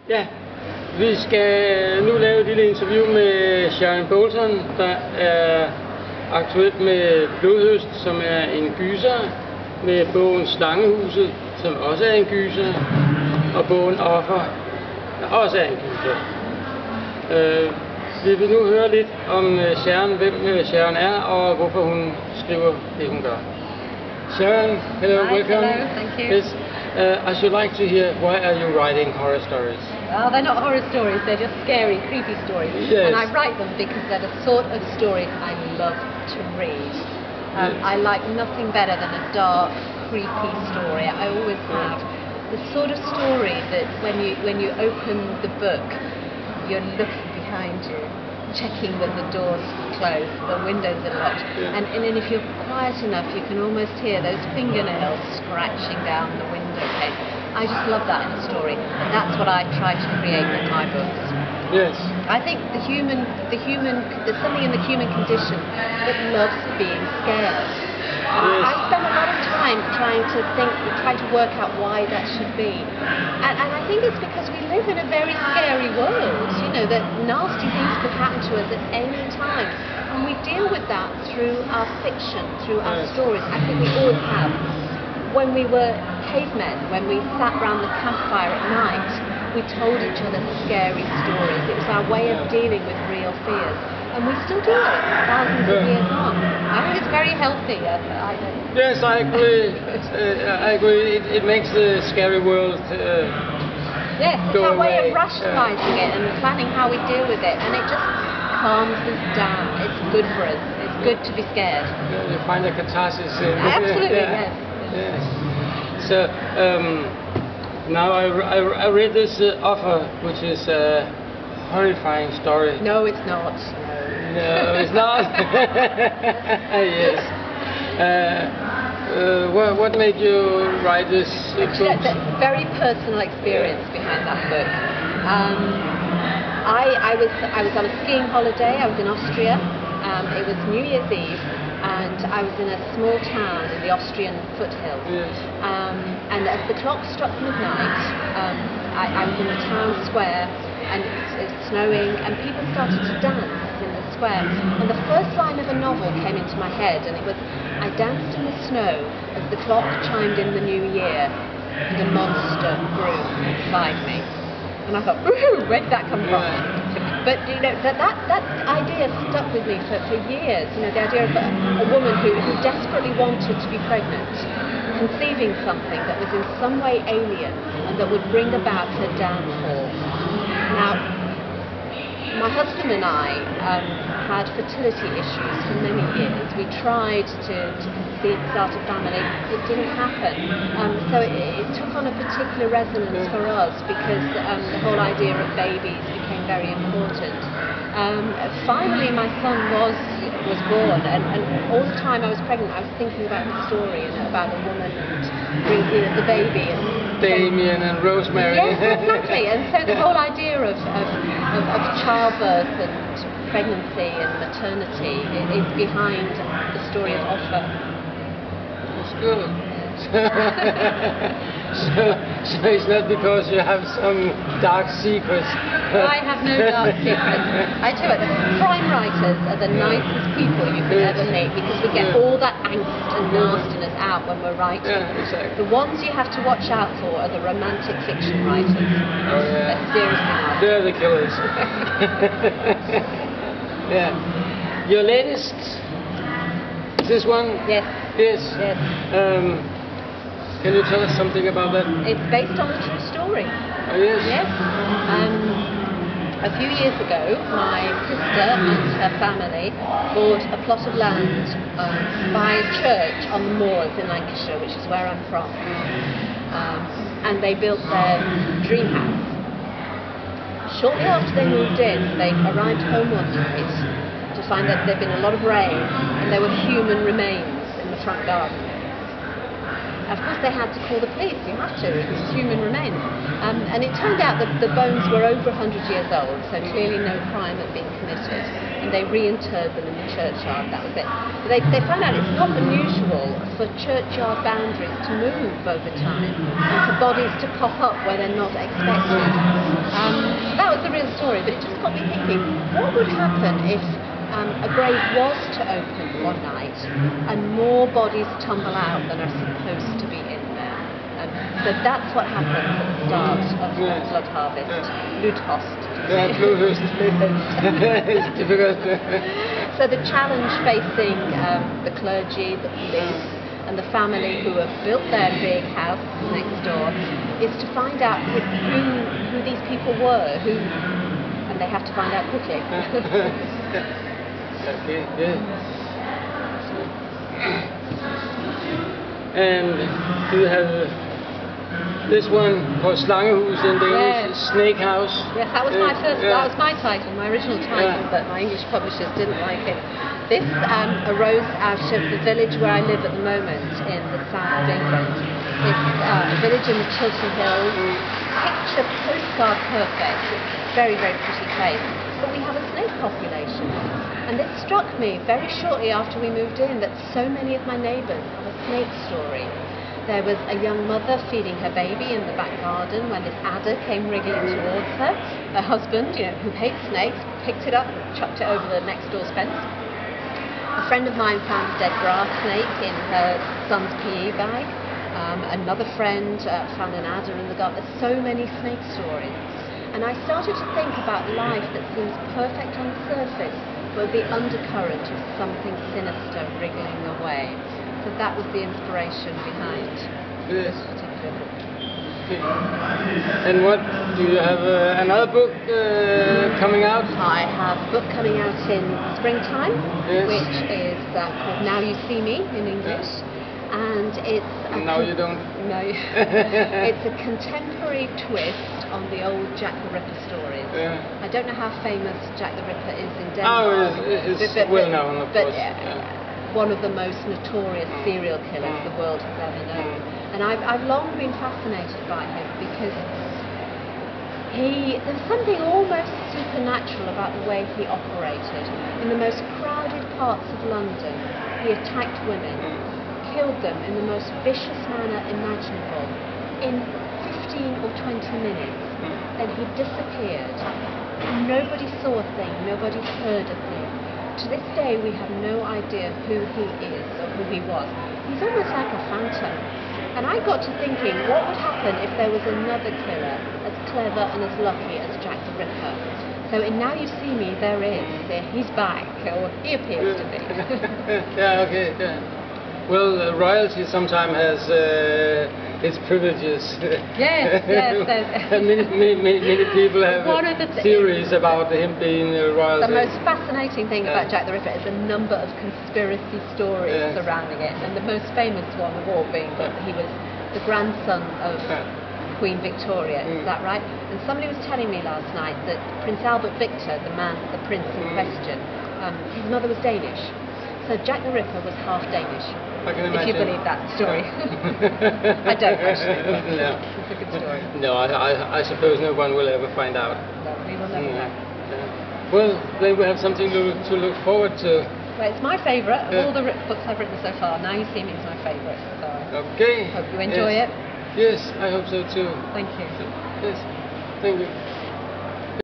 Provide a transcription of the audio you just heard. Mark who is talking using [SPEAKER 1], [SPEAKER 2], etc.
[SPEAKER 1] Ja, vi skal nu lave et lille interview med sjbolton, der er aktuelt med Blodhøst, som er en gyser, med bogen Slangehuset, som også er en gyser, og bogen Offer, der også er en gyser. Vi vil nu høre lidt om Sharon, hvem Sharon er, og hvorfor hun skriver det, hun gør. Sharon, hello,
[SPEAKER 2] Hi,
[SPEAKER 1] welcome.
[SPEAKER 2] hello, thank you.
[SPEAKER 1] Yes, I should like to hear, why are you writing horror stories?
[SPEAKER 2] Well, they're not horror stories, they're just scary, creepy stories.
[SPEAKER 1] Yes.
[SPEAKER 2] And I write them because they're the sort of stories I love to read.
[SPEAKER 1] Yes.
[SPEAKER 2] I like nothing better than a dark, creepy story. I always have. The sort of story that when you open the book, you're looking behind you, checking that the door's closed, the windows are locked,
[SPEAKER 1] yeah.
[SPEAKER 2] and then if you're quiet enough, you can almost hear those fingernails scratching down the window pane. I just love that in a story, and that's what I try to create in my books.
[SPEAKER 1] Yes.
[SPEAKER 2] I think there's something in the human condition that loves being scared.
[SPEAKER 1] Yes.
[SPEAKER 2] I spend a lot of time trying to work out why that should be. And I think it's because we live in a very scary world, you know, that nasty things could happen to us at any time. And we deal with that through our fiction, through our stories. I think we always have. When we were cavemen, when we sat round the campfire at night, we told each other scary stories. It was our way of dealing with real fears. And we still do it thousands of years on. I think it's very healthy.
[SPEAKER 1] Yes, I agree. I agree. It makes the scary world
[SPEAKER 2] yes, it's
[SPEAKER 1] go
[SPEAKER 2] our way
[SPEAKER 1] away.
[SPEAKER 2] of rationalising it and planning how we deal with it. And it just calms us down. It's good for us. It's good to be scared.
[SPEAKER 1] Yeah, you find a catharsis in it.
[SPEAKER 2] Absolutely,
[SPEAKER 1] Yeah.
[SPEAKER 2] yes.
[SPEAKER 1] Yes. So now I read this Offer, which is a horrifying story.
[SPEAKER 2] No, it's not.
[SPEAKER 1] No, it's not. Yes. What made you write this book?
[SPEAKER 2] That's a very personal experience behind that book. I was on a skiing holiday. I was in Austria. It was New Year's Eve, and I was in a small town in the Austrian foothills.
[SPEAKER 1] Yes.
[SPEAKER 2] And as the clock struck midnight, I was in the town square, and it's snowing, and people started to dance in the square. And the first line of a novel came into my head, and it was, I danced in the snow as the clock chimed in the new year, and a monster grew inside me. And I thought, ooh, where did that come from? But you know, that idea stuck with me for years. You know, the idea of a woman who desperately wanted to be pregnant, conceiving something that was in some way alien and that would bring about her downfall. Now, my husband and I had fertility issues for many years. We tried to conceive, start a family. It didn't happen. So it took on a particular resonance for us because the whole idea of babies became very important. Finally, my son was born, and all the time I was pregnant, I was thinking about the story and about the woman and bringing the baby and
[SPEAKER 1] Damien and Rosemary.
[SPEAKER 2] Yes, exactly. And so the whole idea of childbirth and pregnancy and maternity is behind the story of Offer.
[SPEAKER 1] That's good. So it's not because you have some dark secrets.
[SPEAKER 2] I have no dark secrets. I tell you what, the crime writers are the nicest people you could ever meet because we get all that angst and nastiness out when we're writing.
[SPEAKER 1] Yeah, exactly.
[SPEAKER 2] The ones you have to watch out for are the romantic fiction writers.
[SPEAKER 1] Oh yeah.
[SPEAKER 2] They're seriously nasty.
[SPEAKER 1] They're the killers. Yeah. Your latest, is this one?
[SPEAKER 2] Yes.
[SPEAKER 1] Yes.
[SPEAKER 2] Yes.
[SPEAKER 1] Can you tell us something about that?
[SPEAKER 2] It's based on a true story.
[SPEAKER 1] Oh yes?
[SPEAKER 2] Yes. A few years ago, my sister and her family bought a plot of land by a church on the moors in Lancashire, which is where I'm from. And they built their dream house. Shortly after they moved in, they arrived home one night to find that there'd been a lot of rain and there were human remains in the front garden. Of course they had to call the police, you have to, it was human remains. And it turned out that the bones were over 100 years old, so clearly no crime had been committed. And they reinterred them in the churchyard, that was it. But they found out it's not unusual for churchyard boundaries to move over time, and for bodies to pop up where they're not expected. story, but it just got me thinking, what would happen if a grave was to open one night and more bodies tumble out than are supposed to be in there? So that's what happens at the start of flood harvest. Blodhøst.
[SPEAKER 1] Yeah, Blodhøst. It's difficult.
[SPEAKER 2] So the challenge facing the clergy, the police, and the family who have built their big house next door is to find out who these people were, and they have to find out quickly.
[SPEAKER 1] Okay, yeah. And you have this one called Slangehus in Danish, Snake House.
[SPEAKER 2] Yes, that was my first. That was my title, my original title, but my English publishers didn't like it. This arose out of the village where I live at the moment in the south of England. It's a village in the Chiltern Hills. Picture postcard perfect. Very, very pretty place. But we have a snake population. And it struck me very shortly after we moved in that so many of my neighbours have a snake story. There was a young mother feeding her baby in the back garden when this adder came wriggling towards her. Her husband, who hates snakes, picked it up, chucked it over the next door's fence. A friend of mine found a dead grass snake in her son's PE bag. Another friend found an adder in the garden. There's so many snake stories. And I started to think about life that seems perfect on the surface, but the undercurrent of something sinister wriggling away. So that was the inspiration behind this particular book.
[SPEAKER 1] And what, do you have another book coming out?
[SPEAKER 2] I have a book coming out in springtime, which is called Now You See Me in English. And it's
[SPEAKER 1] Now You Don't.
[SPEAKER 2] No, it's a contemporary twist on the old Jack the Ripper stories. I don't know how famous Jack the Ripper is in Denmark.
[SPEAKER 1] Oh, it's well known, of course.
[SPEAKER 2] One of the most notorious serial killers the world has ever known. And I've long been fascinated by him because there's something almost supernatural about the way he operated. In the most crowded parts of London, he attacked women, killed them in the most vicious manner imaginable in 15 or 20 minutes. Then he disappeared. Nobody saw a thing, nobody heard a thing. To this day we have no idea who he is or who he was. He's almost like a phantom. And I got to thinking, what would happen if there was another killer as clever and as lucky as Jack the Ripper? So in Now You See Me, there is. He's back, or he appears to be.
[SPEAKER 1] Well, royalty sometimes has its privileges.
[SPEAKER 2] Yes.
[SPEAKER 1] Many people have theories about him being royalty.
[SPEAKER 2] The most fascinating thing about Jack the Ripper is a number of conspiracy stories surrounding it, and the most famous one of all being that he was the grandson of Queen Victoria. Is that right? And somebody was telling me last night that Prince Albert Victor, the prince in question, his mother was Danish. So Jack the Ripper was half Danish, if you believe that story. I don't actually, but it's a good story.
[SPEAKER 1] No, I suppose no one will ever find out.
[SPEAKER 2] No, we will never know.
[SPEAKER 1] Well, then we have something to look forward to.
[SPEAKER 2] Well, it's my favourite of all the books I've written so far. Now You See Me is my favourite. So
[SPEAKER 1] okay.
[SPEAKER 2] Hope you enjoy it.
[SPEAKER 1] Yes, I hope so too.
[SPEAKER 2] Thank you.
[SPEAKER 1] Yes, thank you.